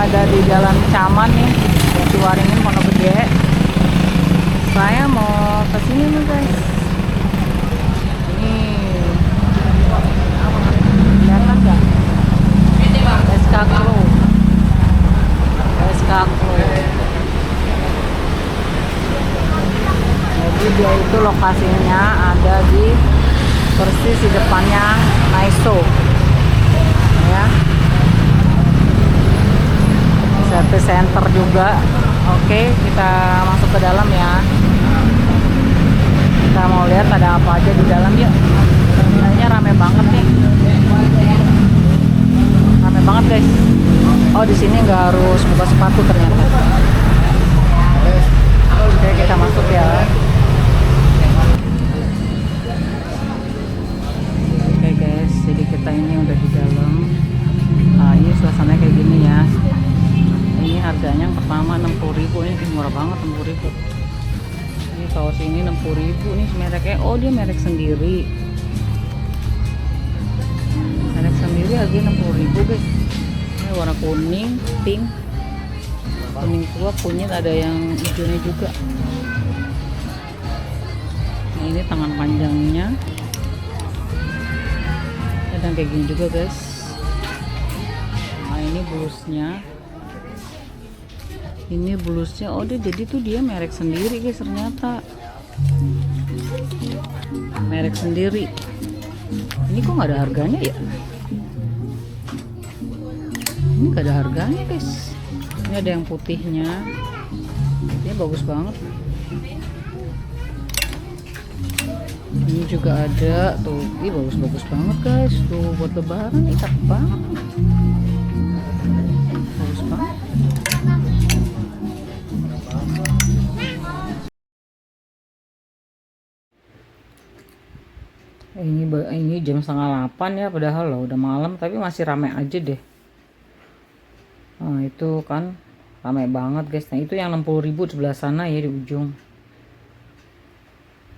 ada di Jalan Caman nih, Jatiwaringin, Pondok Gede. Saya mau ke sini nih guys. Ini kelihatan nggak? SK Klo. SK Klo. Jadi dia itu lokasinya ada di persis di depannya Naiso. Ya. Service center juga. Oke, kita masuk ke dalam ya. Kita mau lihat ada apa aja di dalam yuk. Kayaknya rame banget nih. Rame banget guys. Oh, di sini nggak harus buka sepatu ternyata. Oke, kita masuk ya. Oke guys, jadi kita ini udah di dalam. Nah, ini suasananya kayak gini ya. Ini harganya yang pertama 60.000, ini murah banget 60.000. Ini kaos ini 60.000 nih mereknya. Oh, dia merek sendiri. Merek sendiri harganya 60.000 guys. Ini warna kuning, pink, kuning tua, kunyit, ada yang hijaunya juga. Nah, ini tangan panjangnya. Ada yang kayak gini juga guys. Nah, ini blusnya. Ini blusnya. Oh, dia jadi tuh dia merek sendiri guys ternyata. Merek sendiri. Ini kok nggak ada harganya ya? Ini nggak ada harganya guys. Ini ada yang putihnya. Ini bagus banget. Ini juga ada tuh. Ini bagus-bagus banget guys. Tuh buat lebaran ini cakep banget. Bagus banget. Ini jam setengah 8 ya, padahal loh udah malam tapi masih rame aja deh. Nah, itu kan rame banget guys. Nah, itu yang 60.000 sebelah sana ya di ujung.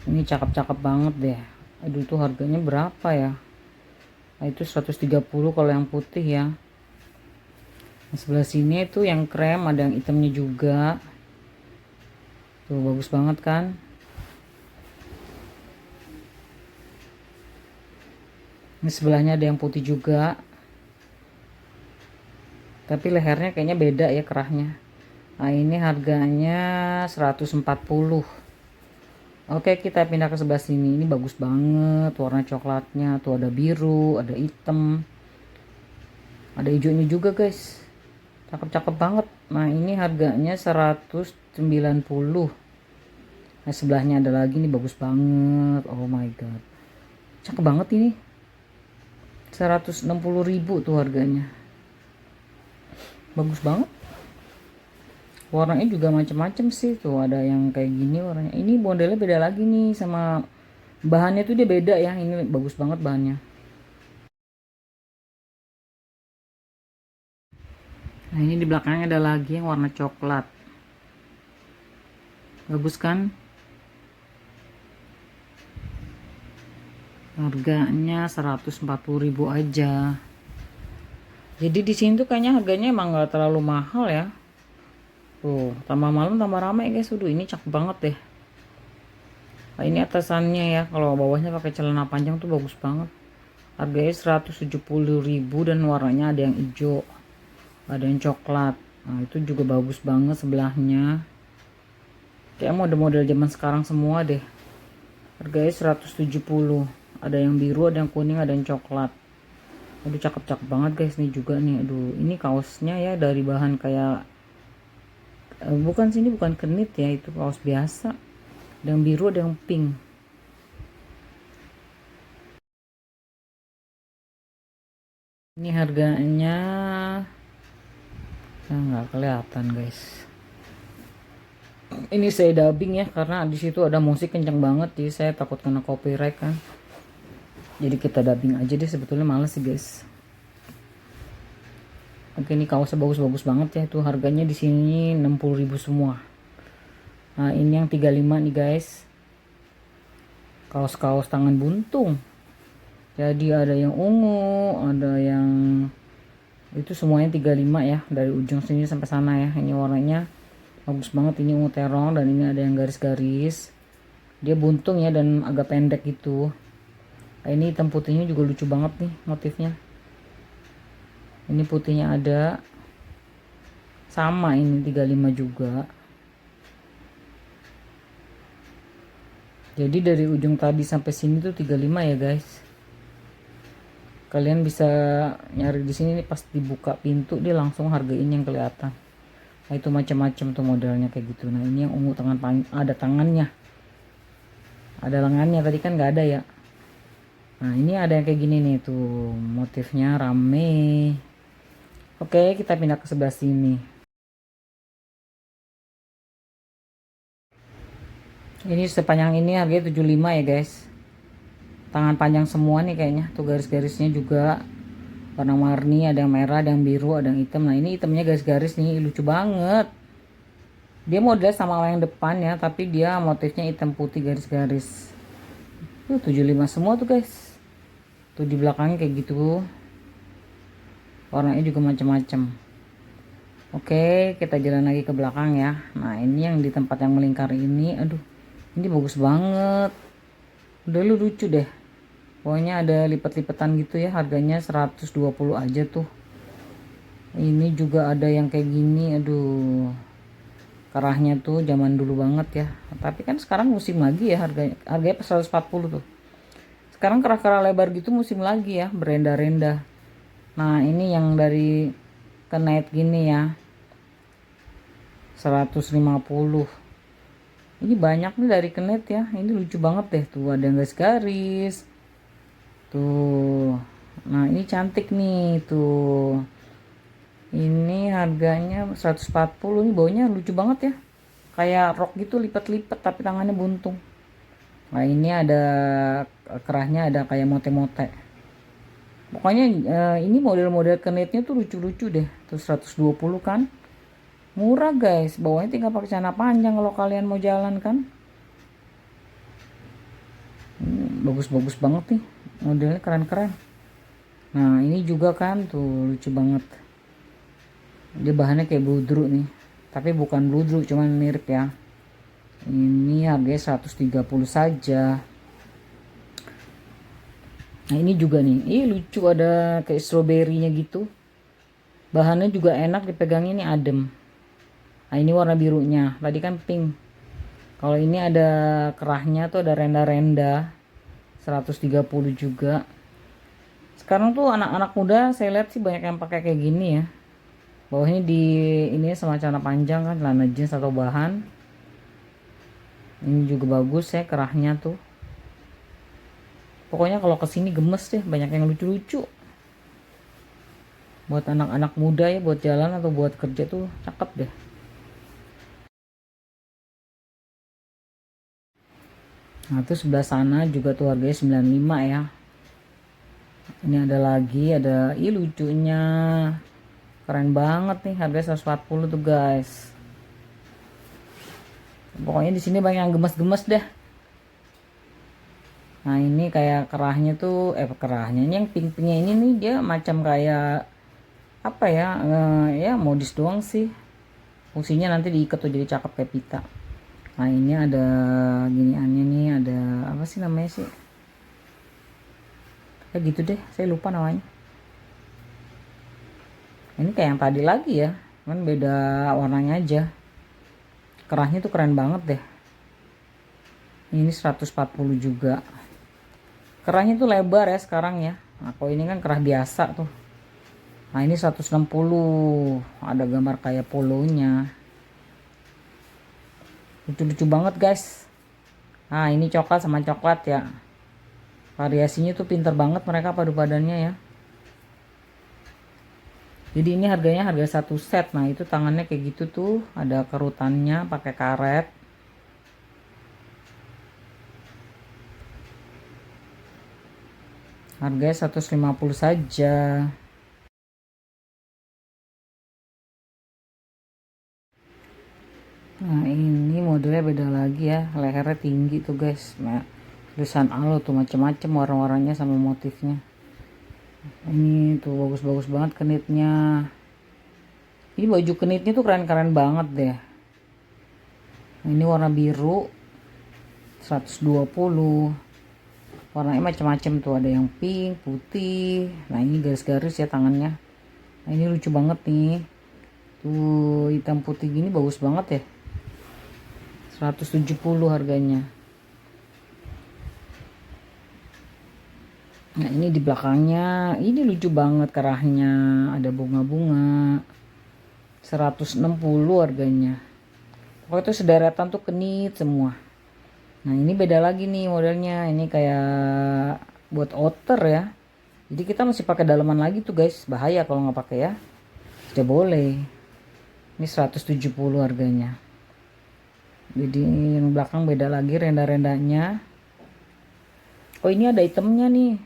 Ini cakep-cakep banget deh. Aduh, itu harganya berapa ya? Nah, itu 130 kalau yang putih ya. Nah, sebelah sini itu yang krem, ada yang hitamnya juga. Tuh bagus banget kan? Ini sebelahnya ada yang putih juga. Tapi lehernya kayaknya beda ya kerahnya. Nah, ini harganya 140. Oke, kita pindah ke sebelah sini. Ini bagus banget warna coklatnya. Tuh ada biru, ada hitam, ada hijaunya juga guys. Cakep-cakep banget. Nah, ini harganya 190. Nah, sebelahnya ada lagi nih bagus banget. Oh my god. Cakep banget ini. 160.000 tuh harganya. Bagus banget. Warnanya juga macam-macam sih. Tuh ada yang kayak gini warnanya. Ini modelnya beda lagi nih sama bahannya tuh dia beda ya. Ini bagus banget bahannya. Nah, ini di belakangnya ada lagi yang warna coklat. Bagus kan? Harganya 140.000 aja. Jadi di sini tuh kayaknya harganya emang nggak terlalu mahal ya. Tuh, tambah malam tambah ramai guys. Udah ini cakep banget deh. Nah, ini atasannya ya. Kalau bawahnya pakai celana panjang tuh bagus banget. Harganya 170.000 dan warnanya ada yang hijau, ada yang coklat. Nah, itu juga bagus banget sebelahnya. Kayak model-model zaman sekarang semua deh. Harganya 170. Ada yang biru, ada yang kuning, ada yang coklat. Aduh, cakep-cakep banget guys nih juga nih. Aduh, ini kaosnya ya dari bahan kayak bukan sini, bukan kenit ya, itu kaos biasa. Ada yang biru, ada yang pink. Ini harganya nggak kelihatan guys. Ini saya dubbing ya karena di situ ada musik kenceng banget, jadi saya takut kena copyright kan. Jadi kita dubbing aja deh, sebetulnya males sih guys. Oke, ini kaosnya bagus-bagus banget ya. Itu harganya di sini 60.000 semua. Nah, ini yang 35 nih guys. Kaos-kaos tangan buntung. Jadi ada yang ungu, ada yang Itu semuanya 35 ya, dari ujung sini sampai sana ya. Ini warnanya bagus banget, ini ungu terong, dan ini ada yang garis-garis. Dia buntung ya dan agak pendek gitu. Nah, ini hitam putihnya juga lucu banget nih motifnya. Ini putihnya ada. Sama ini 35 juga. Jadi dari ujung tadi sampai sini tuh 35 ya guys. Kalian bisa nyari di sini nih, pas dibuka pintu dia langsung hargain yang kelihatan. Nah itu macam-macam tuh modelnya kayak gitu. Nah ini yang ungu tangan ada tangannya, ada lengannya, tadi kan nggak ada ya. Nah ini ada yang kayak gini nih tuh, motifnya rame. Oke, kita pindah ke sebelah sini. Ini sepanjang ini harganya 75 ya guys. Tangan panjang semua nih kayaknya, tuh garis-garisnya juga warna-warni, ada yang merah, ada yang biru, ada yang hitam. Nah ini hitamnya garis-garis nih, lucu banget. Dia model sama yang depan ya, tapi dia motifnya hitam putih garis-garis. Tuh 75 semua tuh guys. Tuh di belakangnya kayak gitu, warnanya juga macam-macam. Oke, kita jalan lagi ke belakang ya. Nah ini yang di tempat yang melingkar ini, aduh ini bagus banget. Udah lucu deh. Pokoknya ada lipat-lipatan gitu ya, harganya 120 aja tuh. Ini juga ada yang kayak gini, aduh. Kerahnya tuh zaman dulu banget ya. Tapi kan sekarang musim lagi ya, harganya 140 tuh. Sekarang kerah-kerah lebar gitu musim lagi ya, berenda-renda. Nah, ini yang dari kenet gini ya. 150. Ini banyak nih dari kenet ya. Ini lucu banget deh tuh, ada yang garis-garis. Tuh. Nah, ini cantik nih tuh. Ini harganya 140. Ini baunya lucu banget ya. Kayak rok gitu, lipat-lipat tapi tangannya buntung. Nah, ini ada kerahnya, ada kayak mote-mote. Pokoknya ini model-model kenetnya tuh lucu-lucu deh. Tuh 120 kan. Murah guys. Bawahnya tinggal pakai celana panjang kalau kalian mau jalan kan. Bagus-bagus banget nih. Modelnya keren-keren. Nah ini juga kan tuh lucu banget. Dia bahannya kayak bludru nih. Tapi bukan bludru, cuman mirip ya. Ini harganya 130 saja. Nah ini juga nih. Ih lucu, ada kayak stroberinya gitu. Bahannya juga enak dipegang, ini adem. Nah ini warna birunya. Tadi kan pink. Kalau ini ada kerahnya tuh, ada renda-renda. 130 juga. Sekarang tuh anak-anak muda saya lihat sih banyak yang pakai kayak gini ya. Bawahnya di ini sama celana panjang kan, celana jeans atau bahan. Ini juga bagus ya kerahnya tuh. Pokoknya kalau kesini gemes deh, banyak yang lucu-lucu. Buat anak-anak muda ya, buat jalan atau buat kerja tuh cakep deh. Nah tuh sebelah sana juga tuh harganya 95 ya. Ini ada lagi, ada lucunya. Keren banget nih, harganya 140 tuh guys. Pokoknya di sini banyak yang gemes-gemes deh. Nah ini kayak kerahnya tuh, kerahnya ini yang pink-pinknya ini nih, dia macam kayak apa ya, ya modis doang sih. Fungsinya nanti diikat tuh jadi cakep kayak pita. Nah ini ada giniannya nih, ada apa sih namanya sih, kayak gitu deh, saya lupa namanya. Ini kayak yang tadi lagi ya, kan beda warnanya aja. Kerahnya tuh keren banget deh. Ini 140 juga. Kerahnya tuh lebar ya sekarang ya. Nah kalau ini kan kerah biasa tuh. Nah ini 160. Ada gambar kayak polonya. Lucu-lucu banget guys. Nah ini coklat sama coklat ya. Variasinya tuh pinter banget mereka padu-padannya ya. Jadi ini harganya harga satu set. Nah itu tangannya kayak gitu tuh, ada kerutannya pakai karet. Harganya 150 saja. Nah ini modelnya beda lagi ya, lehernya tinggi tuh guys. Nah, tulisan alo tuh macam-macam warna-warnanya sama motifnya. Ini tuh bagus-bagus banget kenitnya. Ini baju kenitnya tuh keren-keren banget deh. Nah, ini warna biru 120. Warnanya macam-macam tuh, ada yang pink, putih. Nah ini garis-garis ya tangannya. Nah ini lucu banget nih. Tuh hitam putih gini bagus banget ya. 170 harganya. Nah ini di belakangnya, ini lucu banget kerahnya, ada bunga-bunga. 160 harganya. Pokoknya itu sederetan tuh kenit semua. Nah ini beda lagi nih modelnya, ini kayak buat outer ya. Jadi kita masih pakai dalaman lagi tuh guys, bahaya kalau nggak pakai ya. Tidak boleh. Ini 170 harganya. Jadi yang belakang beda lagi renda-rendanya. Oh ini ada itemnya nih.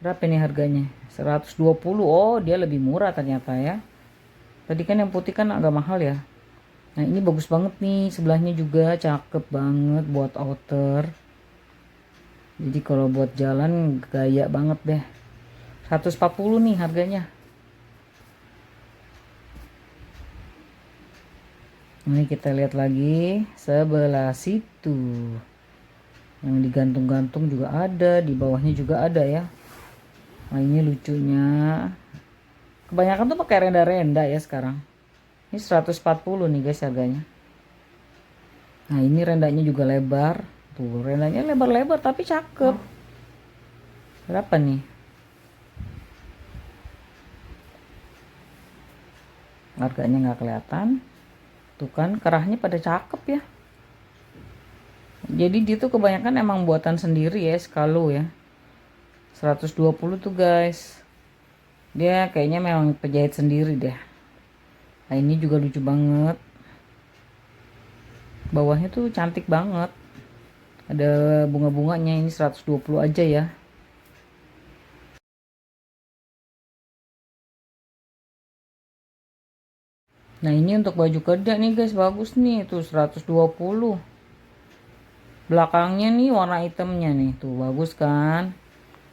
Berapa nih harganya? 120. Oh dia lebih murah ternyata ya. Tadi kan yang putih kan agak mahal ya. Nah ini bagus banget nih, sebelahnya juga cakep banget buat outer. Jadi kalau buat jalan gaya banget deh. 140 nih harganya. Ini kita lihat lagi sebelah situ. Yang digantung-gantung juga ada, di bawahnya juga ada ya. Nah ini lucunya. Kebanyakan tuh pakai renda-renda ya sekarang. Ini 140 nih guys harganya. Nah ini rendanya juga lebar. Tuh rendanya lebar-lebar tapi cakep. Berapa nih? Harganya nggak kelihatan. Tuh kan kerahnya pada cakep ya. Jadi dia tuh kebanyakan emang buatan sendiri ya, Skalu ya. 120 tuh guys. Dia kayaknya memang penjahit sendiri deh. Nah ini juga lucu banget. Bawahnya tuh cantik banget. Ada bunga-bunganya, ini 120 aja ya. Nah ini untuk baju kerja nih guys, bagus nih. Tuh 120. Belakangnya nih warna hitamnya nih. Tuh bagus kan.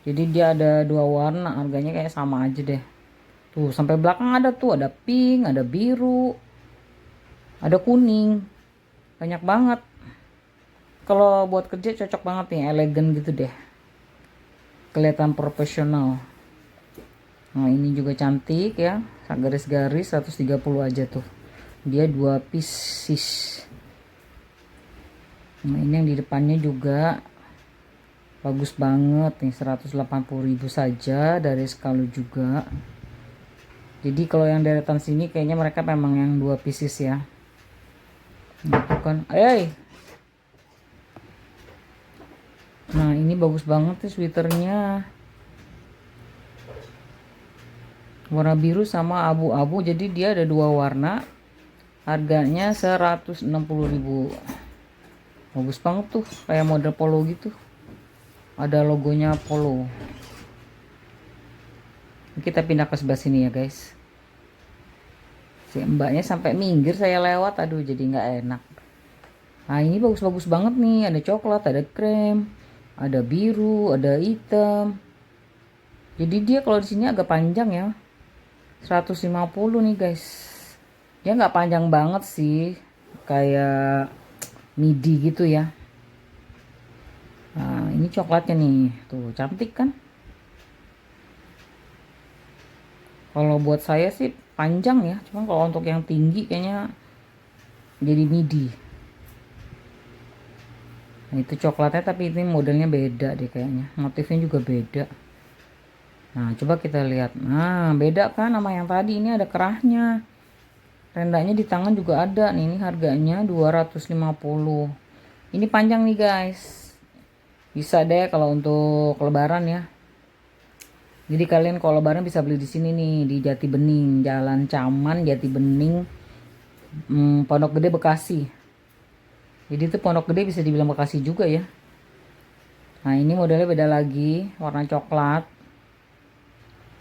Jadi dia ada dua warna, harganya kayak sama aja deh. Tuh sampai belakang ada tuh, ada pink, ada biru, ada kuning. Banyak banget. Kalau buat kerja cocok banget nih, elegan gitu deh. Kelihatan profesional. Nah ini juga cantik ya, garis-garis 130 aja tuh. Dia 2 pieces. Nah ini yang di depannya juga bagus banget nih, 180.000 saja dari Skalu juga. Jadi kalau yang deretan sini kayaknya mereka memang yang 2 pieces ya. Gitu kan. Nah ini bagus banget nih sweaternya. Warna biru sama abu-abu, jadi dia ada dua warna. Harganya 160.000. Bagus banget tuh, kayak model polo gitu. Ada logonya polo. Kita pindah ke sebelah sini ya guys. Si mbaknya sampai minggir saya lewat, aduh jadi nggak enak. Nah ini bagus-bagus banget nih, ada coklat, ada krem, ada biru, ada hitam. Jadi dia kalau di sini agak panjang ya, 150 nih guys. Dia nggak panjang banget sih, kayak midi gitu ya. Nah ini coklatnya nih, tuh cantik kan. Kalau buat saya sih panjang ya, cuma kalau untuk yang tinggi kayaknya jadi midi. Nah itu coklatnya, tapi ini modelnya beda deh kayaknya, motifnya juga beda. Nah coba kita lihat, nah beda kan sama yang tadi. Ini ada kerahnya, rendanya di tangan juga ada nih. Ini harganya 250. Ini panjang nih guys, bisa deh kalau untuk lebaran ya. Jadi kalian kalau lebaran bisa beli di sini nih, di Jati Bening, Jalan Caman, Jati Bening, Pondok Gede, Bekasi. Jadi itu Pondok Gede bisa dibilang Bekasi juga ya. Nah ini modelnya beda lagi, warna coklat.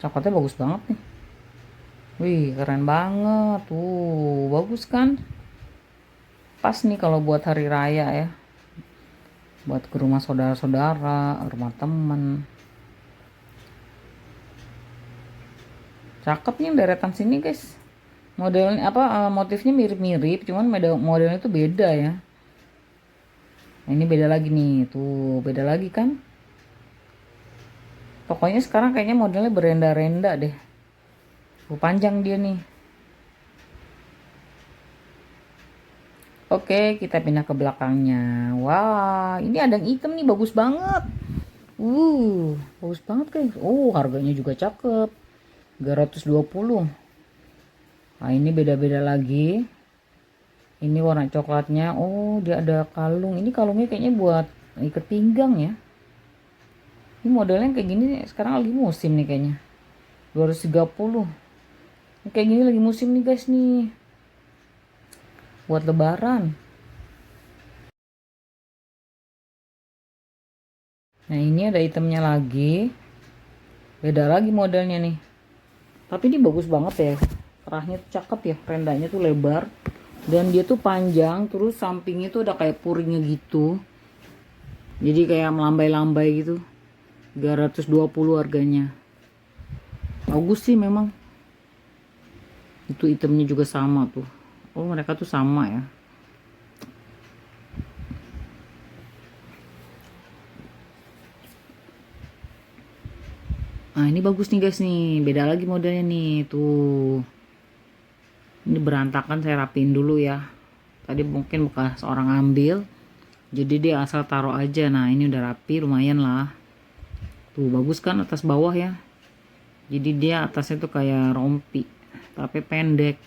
Coklatnya bagus banget nih. Wih keren banget tuh, bagus kan. Pas nih kalau buat hari raya ya, buat ke rumah saudara-saudara, rumah temen. Cakep nih yang deretan sini guys. Modelnya apa, motifnya mirip-mirip, cuman modelnya tuh beda ya. Nah, ini beda lagi nih, tuh beda lagi kan. Pokoknya sekarang kayaknya modelnya berenda-renda deh. Panjang dia nih. Oke, kita pindah ke belakangnya. Wah, ini ada yang hitam nih, bagus banget. Bagus banget guys. Oh, harganya juga cakep. 320. Nah, ini beda-beda lagi. Ini warna coklatnya. Oh, dia ada kalung. Ini kalungnya kayaknya buat ikat pinggang ya. Ini modelnya kayak gini sekarang lagi musim nih kayaknya. 230. Ini kayak gini lagi musim nih guys nih. Buat lebaran. Nah, ini ada itemnya lagi. Beda lagi modelnya nih. Tapi ini bagus banget ya. Kerahnya tuh cakep ya. Rendanya tuh lebar. Dan dia tuh panjang. Terus sampingnya tuh ada kayak puringnya gitu. Jadi kayak melambai-lambai gitu. 320 harganya. Bagus sih memang. Itu itemnya juga sama tuh. Oh, mereka tuh sama ya. Nah, ini bagus nih guys nih. Beda lagi modelnya nih. Tuh. Ini berantakan, saya rapiin dulu ya. Tadi mungkin bekas orang ambil. Jadi dia asal taruh aja. Nah, ini udah rapi, lumayan lah. Tuh, bagus kan atas bawah ya. Jadi dia atasnya tuh kayak rompi. Tapi pendek.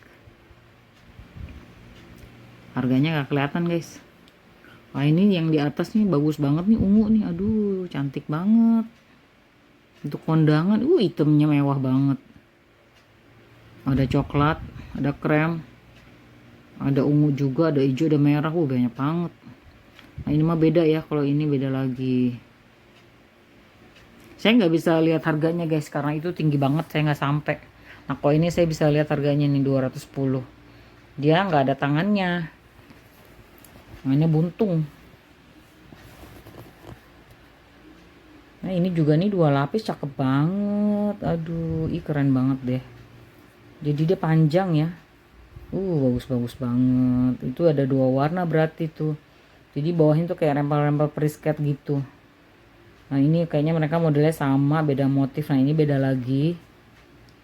Harganya gak kelihatan guys. Wah, ini yang di atas nih bagus banget nih, ungu nih. Aduh, cantik banget. Untuk kondangan, itemnya mewah banget. Ada coklat, ada krem, ada ungu juga, ada hijau, ada merah. Banyak banget. Nah, ini mah beda ya, kalau ini beda lagi. Saya nggak bisa lihat harganya guys, karena itu tinggi banget, saya nggak sampai. Nah, kalau ini saya bisa lihat harganya nih 210. Dia nggak ada tangannya. Tangannya buntung. Nah, ini juga nih 2 lapis, cakep banget. Aduh, keren banget deh. Jadi dia panjang ya. Bagus-bagus banget. Itu ada 2 warna berarti tuh. Jadi bawahnya tuh kayak rempel-rempel prisket gitu. Nah, ini kayaknya mereka modelnya sama, beda motif. Nah, ini beda lagi.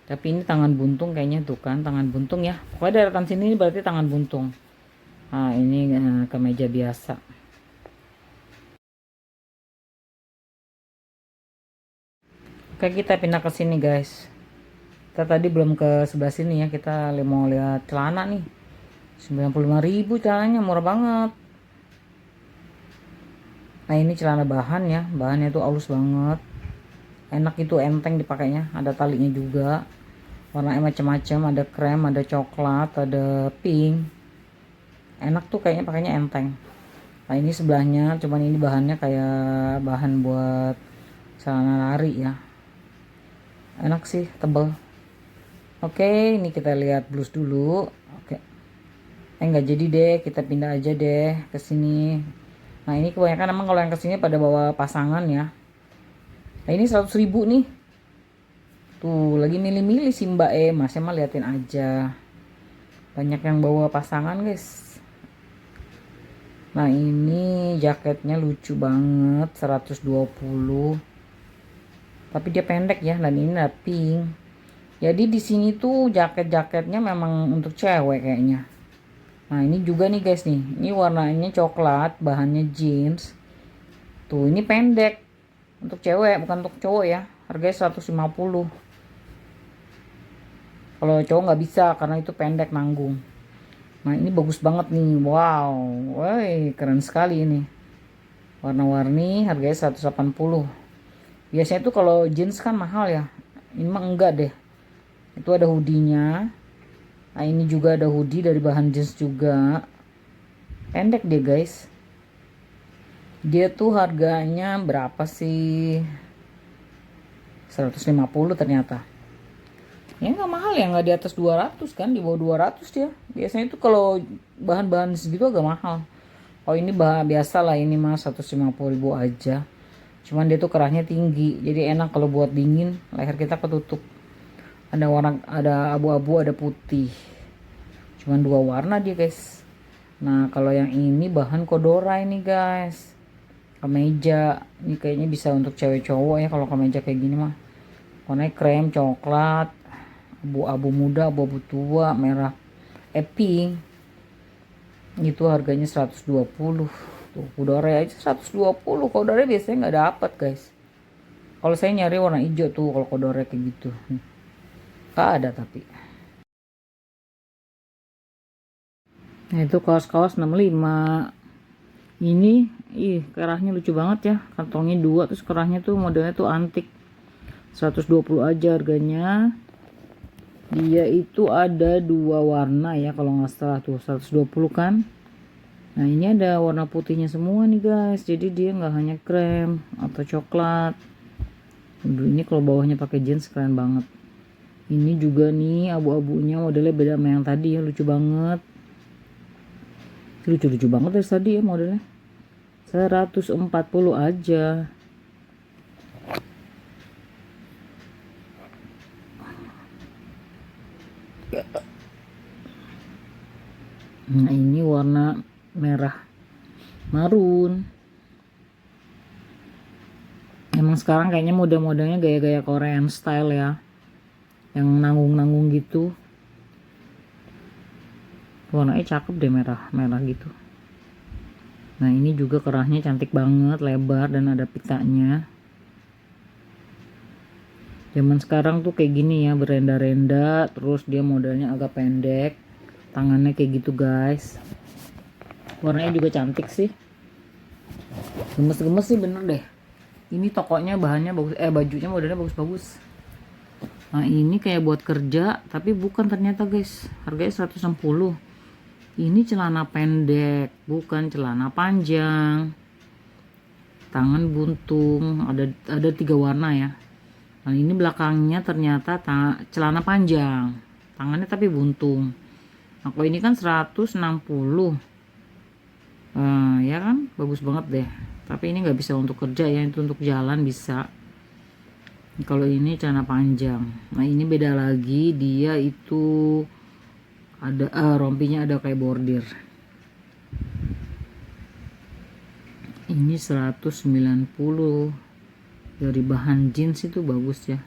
Tapi ini tangan buntung kayaknya tuh kan, tangan buntung ya. Pokoknya deretan sini berarti tangan buntung. Nah, ini kemeja biasa. Oke, kita pindah ke sini guys. Kita tadi belum ke sebelah sini ya. Kita mau lihat celana nih. 95.000 celananya, murah banget. Nah, ini celana bahan ya. Bahannya tuh halus banget. Enak, itu enteng dipakainya. Ada talinya juga. Warnanya macam-macam, ada krem, ada coklat, ada pink. Enak tuh kayaknya, pakainya enteng. Nah, ini sebelahnya, cuman ini bahannya kayak bahan buat celana lari ya. Enak sih, tebel. Oke, ini kita lihat blus dulu. Oke. Nggak jadi deh, kita pindah aja deh ke sini. Nah, ini kebanyakan emang kalau yang kesini pada bawa pasangan ya. Nah, ini 100.000 nih. Tuh, lagi milih-milih sih Mbak Mas emang liatin aja. Banyak yang bawa pasangan guys. Nah, ini jaketnya lucu banget, 120. Tapi dia pendek ya, dan ini ada pink. Jadi di sini tuh jaket-jaketnya memang untuk cewek kayaknya. Nah, ini juga nih guys nih. Ini warnanya coklat, bahannya jeans. Tuh, ini pendek. Untuk cewek, bukan untuk cowok ya. Harganya 150. Kalau cowok nggak bisa karena itu pendek, nanggung. Nah, ini bagus banget nih. Wow. Woi, keren sekali ini. Warna-warni, harganya 180. Biasanya tuh kalau jeans kan mahal ya. Ini mah enggak deh. Itu ada hoodie-nya. Nah, ini juga ada hoodie dari bahan jeans juga. Pendek deh guys. Dia tuh harganya berapa sih? 150 ternyata. Ya nggak mahal ya, nggak di atas 200 kan, di bawah 200 ya. Biasanya tuh kalau bahan-bahan segitu agak mahal. Oh, ini biasa lah, ini mah 150.000 aja. Cuman dia tuh kerahnya tinggi, jadi enak kalau buat dingin, leher kita ketutup. Ada warna, ada abu-abu, ada putih. Cuman 2 warna dia guys. Nah kalau yang ini bahan Kodora ini guys. Kemeja ini kayaknya bisa untuk cewek cowok ya, kalau kemeja kayak gini mah. Warnanya krem, coklat, abu-abu muda, abu-abu tua, merah, pink. Itu harganya 120. Tuh Kodora aja 120. Kodora biasanya nggak dapet guys. Kalau saya nyari warna hijau tuh kalau Kodora kayak gitu. Nggak ada tapi. Nah itu kaos-kaos 65. Ini kerahnya lucu banget ya. Kantongnya 2, terus kerahnya tuh modelnya tuh antik. 120 aja harganya. Dia itu ada 2 warna ya kalau nggak salah tuh, 120 kan. Nah ini ada warna putihnya semua nih guys. Jadi dia nggak hanya krem atau coklat. Ini kalau bawahnya pakai jeans keren banget. Ini juga nih abu-abunya modelnya beda sama yang tadi ya, lucu banget. Lucu-lucu banget dari tadi ya modelnya. 140 aja. Nah ini warna merah marun. Emang sekarang kayaknya model-modelnya gaya-gaya Korean style ya, yang nanggung-nanggung gitu. Warnanya cakep deh, merah gitu. Nah ini juga kerahnya cantik banget, lebar dan ada pitanya. Zaman sekarang tuh kayak gini ya, berenda-renda, terus dia modelnya agak pendek, tangannya kayak gitu guys. Warnanya juga cantik sih, gemes-gemes sih bener deh. Ini tokonya bahannya bagus, bajunya modelnya bagus-bagus. Nah ini kayak buat kerja, tapi bukan ternyata guys, harganya 160. Ini celana pendek, bukan celana panjang. Tangan buntung, ada 3 warna ya. Nah ini belakangnya ternyata celana panjang, tangannya tapi buntung. Nah kalau ini kan 160. Ya kan bagus banget deh. Tapi ini nggak bisa untuk kerja ya, itu untuk jalan bisa. Kalau ini celana panjang. Nah ini beda lagi, dia itu ada rompinya ada kayak bordir. Ini 190 dari bahan jeans, itu bagus ya.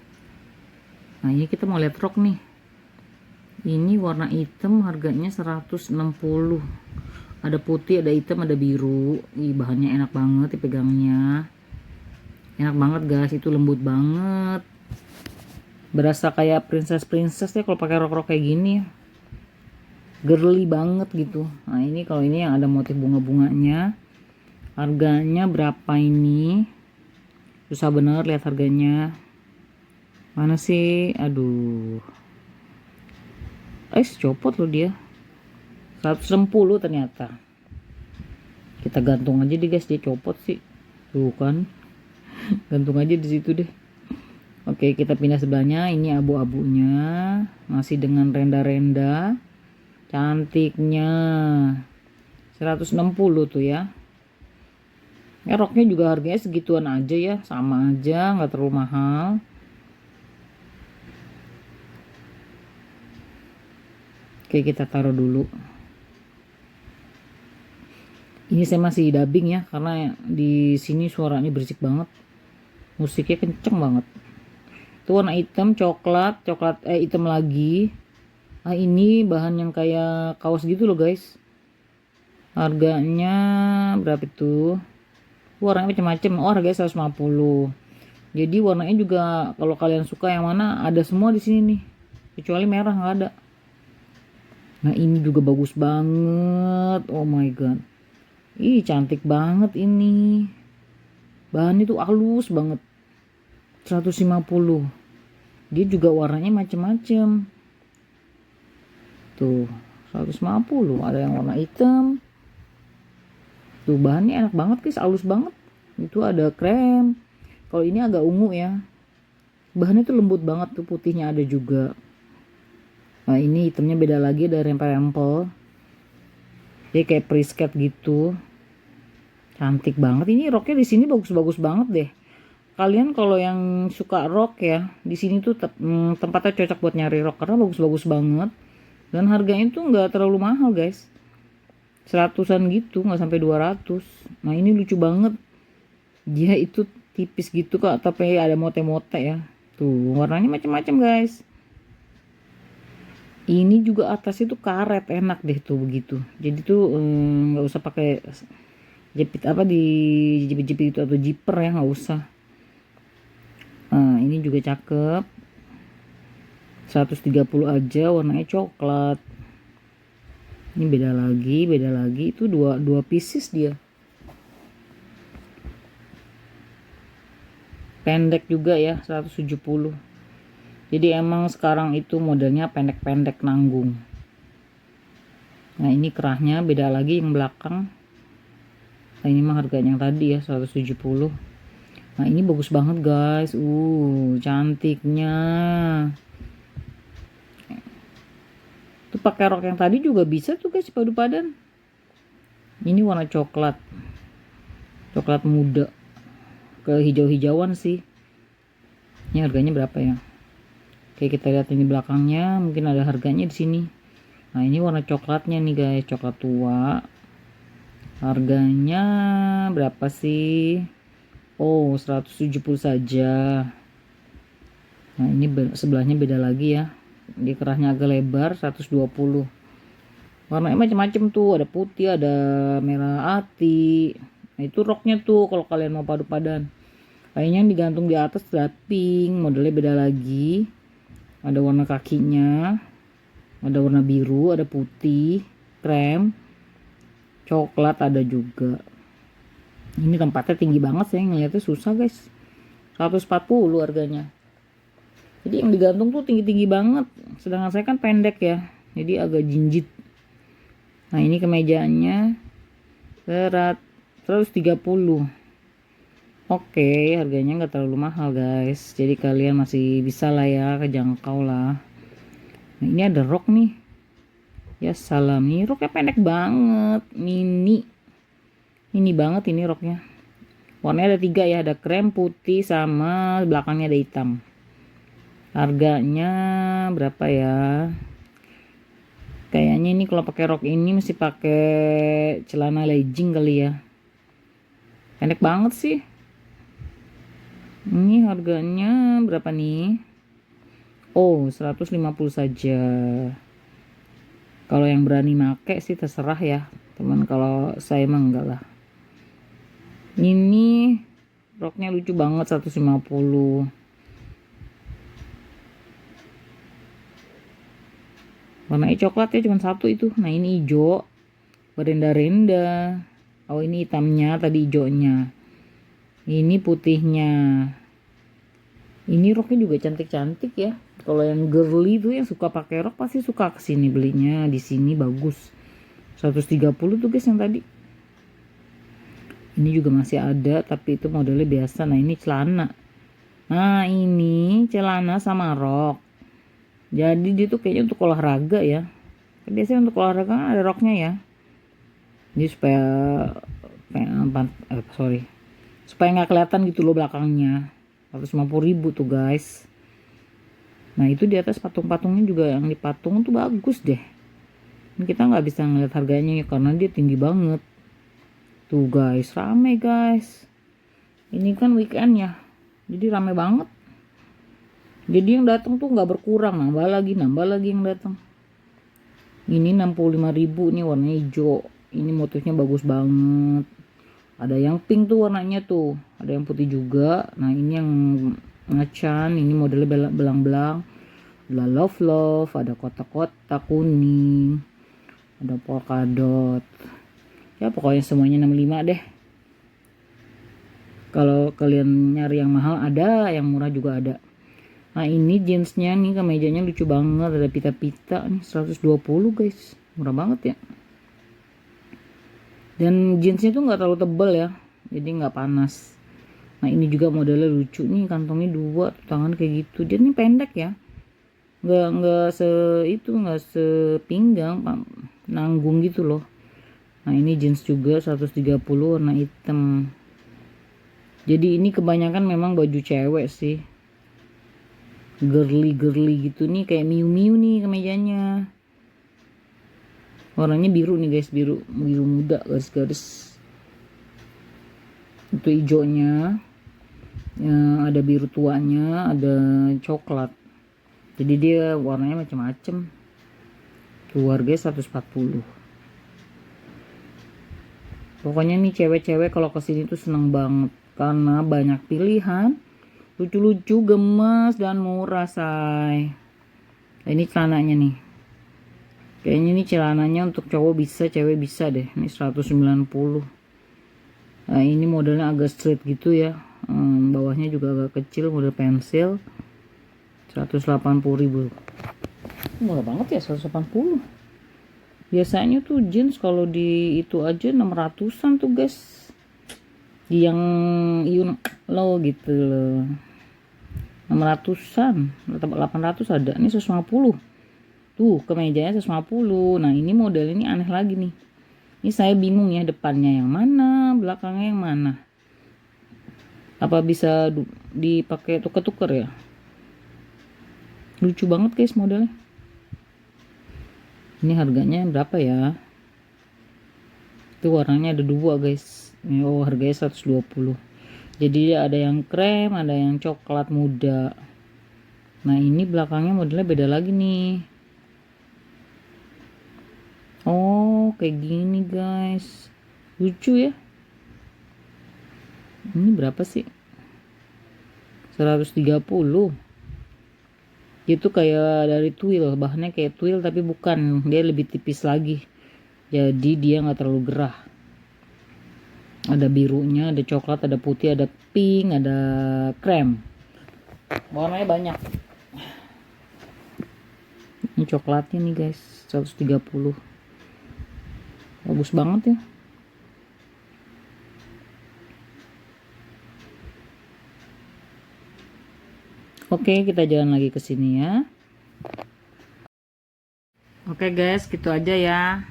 Nah ini kita mau lihat rok nih. Ini warna hitam, harganya 160. Ada putih, ada hitam, ada biru. Bahannya enak banget dipegangnya. Enak banget guys, itu lembut banget. Berasa kayak princess ya kalau pakai rok-rok kayak gini. Girly banget gitu. Nah ini kalau ini yang ada motif bunga-bunganya. Harganya berapa ini? Susah bener lihat harganya. Mana sih? Aduh. Copot loh dia. 160 ternyata. Kita gantung aja deh guys, dia copot sih. Tuh kan. Gantung aja di situ deh. Oke, kita pindah sebelahnya. Ini abu-abunya, masih dengan renda-renda. Cantiknya. 160 tuh ya. Roknya juga harganya segituan aja ya, sama aja, nggak terlalu mahal. Oke, kita taruh dulu. Ini saya masih dubbing ya, karena di sini suaranya berisik banget, musiknya kenceng banget. Itu warna hitam, coklat hitam lagi. Ini bahan yang kayak kaos gitu loh guys. Harganya berapa itu? Warnanya macam-macam. Harganya 150. Jadi warnanya juga kalau kalian suka yang mana ada semua di sini nih, kecuali merah nggak ada. Nah ini juga bagus banget, oh my god. Cantik banget ini. Bahannya tuh halus banget. 150. Dia juga warnanya macem-macem. Tuh 150. Ada yang warna hitam. Tuh bahannya enak banget guys, halus banget. Itu ada krem. Kalau ini agak ungu ya. Bahannya tuh lembut banget tuh, putihnya ada juga. Nah ini hitamnya beda lagi, ada rempel-rempel. Dia kayak pre-skate gitu. Cantik banget. Ini roknya di sini bagus-bagus banget deh. kalian kalau yang suka rok ya, di sini tuh tempatnya cocok buat nyari rok karena bagus-bagus banget dan harganya tuh nggak terlalu mahal guys, 100-an gitu, nggak sampai 200. Nah ini lucu banget, dia itu tipis gitu kak tapi ada mote-mote ya, tuh warnanya macam-macam guys. Ini juga atasnya tuh karet, enak deh tuh begitu, jadi tuh nggak usah pakai jepit apa di jepit-jepit itu atau zipper ya, nggak usah. Nah ini juga cakep, 130 aja, warnanya coklat. Ini beda lagi, itu dua pieces dia, pendek juga ya, 170. Jadi emang sekarang itu modelnya pendek-pendek nanggung. Nah ini kerahnya beda lagi yang belakang. Nah ini mah harganya yang tadi ya, 170. Nah ini bagus banget guys, cantiknya. Tuh pakai rok yang tadi juga bisa tuh guys, padu padan. Ini warna coklat muda ke hijau-hijauan sih. Ini harganya berapa ya? Oke kita lihat ini belakangnya, mungkin ada harganya di sini. Nah ini warna coklatnya nih guys, coklat tua. Harganya berapa sih? 170 saja. Nah ini sebelahnya beda lagi ya, di kerahnya agak lebar, 120. Warnanya macam-macam tuh, ada putih, ada merah ati. Nah itu roknya tuh kalau kalian mau padu padan. Kayaknya yang digantung di atas ada pink, modelnya beda lagi. Ada warna kakinya, ada warna biru, ada putih, krem, coklat ada juga. Ini tempatnya tinggi banget, saya ngeliatnya susah guys, 140 harganya. Jadi yang digantung tuh tinggi-tinggi banget, sedangkan saya kan pendek ya, jadi agak jinjit. Nah ini kemejanya 130. Oke, harganya nggak terlalu mahal guys, jadi kalian masih bisa lah ya, kejangkau lah. Nah ini ada rok nih, ya salam, nih roknya pendek banget, mini banget ini roknya. Warnanya ada 3 ya, ada krem, putih, sama belakangnya ada hitam. Harganya berapa ya? Kayaknya ini kalau pakai rok ini mesti pakai celana legging kali ya, pendek banget sih. Ini harganya berapa nih? 150 saja. Kalau yang berani make sih terserah ya teman, kalau saya emang enggak lah. Ini roknya lucu banget, 150. Warnanya coklat ya, cuma satu itu. Nah ini hijau berenda-renda. Ini hitamnya, tadi hijaunya. Ini putihnya. Ini roknya juga cantik-cantik ya. Kalau yang girly tuh yang suka pakai rok pasti suka kesini belinya. Di sini bagus. 130 tuh guys yang tadi. Ini juga masih ada tapi itu modelnya biasa. Nah ini celana. Nah ini celana sama rok. Jadi dia tuh kayaknya untuk olahraga ya. Biasanya untuk olahraga kan ada roknya ya. Jadi supaya nggak kelihatan gitu loh belakangnya. 150.000 tuh guys. Nah itu di atas patung-patungnya juga, yang dipatung tuh bagus deh. Ini kita nggak bisa ngeliat harganya ya karena dia tinggi banget. Tuh guys, rame guys. Ini kan weekend ya, jadi rame banget. Jadi yang datang tuh nggak berkurang, nambah lagi yang datang. Ini 65.000 nih, warnanya hijau. Ini motifnya bagus banget. Ada yang pink tuh warnanya tuh, ada yang putih juga. Nah ini yang ngacan, ini modelnya belang-belang. Ada love, ada kotak-kotak kuning, ada polka dot. Ya pokoknya semuanya 65 deh. Kalau kalian nyari yang mahal ada, yang murah juga ada. Nah ini jeansnya nih, kemejanya lucu banget, ada pita-pita nih, 120 guys, murah banget ya. Dan jeansnya tuh nggak terlalu tebal ya, jadi nggak panas. Nah ini juga modelnya lucu nih, kantongnya 2, tangan kayak gitu. Dia nih pendek ya, nggak sepinggang, nanggung gitu loh. Nah ini jeans juga 130, warna hitam. Jadi ini kebanyakan memang baju cewek sih, girly gitu nih, kayak Miu Miu nih kemejanya. Warnanya biru nih guys, biru muda garis-garis. Itu hijaunya, ya, ada biru tuanya, ada coklat. Jadi dia warnanya macam-macam. Harganya 140. Pokoknya nih cewek-cewek kalau kesini tuh seneng banget karena banyak pilihan, lucu-lucu, gemes, dan murah say. Nah, ini celananya nih. Kayaknya ini celananya untuk cowok bisa, cewek bisa deh. Ini 190. Nah, ini modelnya agak straight gitu ya. Bawahnya juga agak kecil, model pensil. 180.000. Murah banget ya 180. Biasanya tuh jeans kalau di itu aja 600-an tuh guys. Yang low gitu loh. 600-an, 800 ada. Ini 150. Tuh kemejanya 150. Nah ini model ini aneh lagi nih. Ini saya bingung ya, depannya yang mana, belakangnya yang mana. Apa bisa dipakai tuker-tuker ya? Lucu banget guys modelnya. Ini harganya berapa ya? Itu warnanya ada dua guys. Oh harganya 120. Jadi ada yang krem, ada yang coklat muda. Nah ini belakangnya modelnya beda lagi nih. Oh kayak gini guys, lucu ya. Ini berapa sih? 130. Itu kayak dari twill, bahannya kayak twill tapi bukan, dia lebih tipis lagi, jadi dia nggak terlalu gerah. Ada birunya, ada coklat, ada putih, ada pink, ada krem, warnanya banyak. Ini coklatnya nih guys, 130. Bagus banget ya. Oke, kita jalan lagi ke sini ya. Oke guys, gitu aja ya.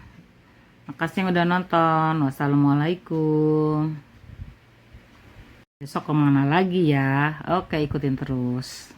Makasih yang udah nonton. Wassalamualaikum. Besok kemana lagi ya? Oke, ikutin terus.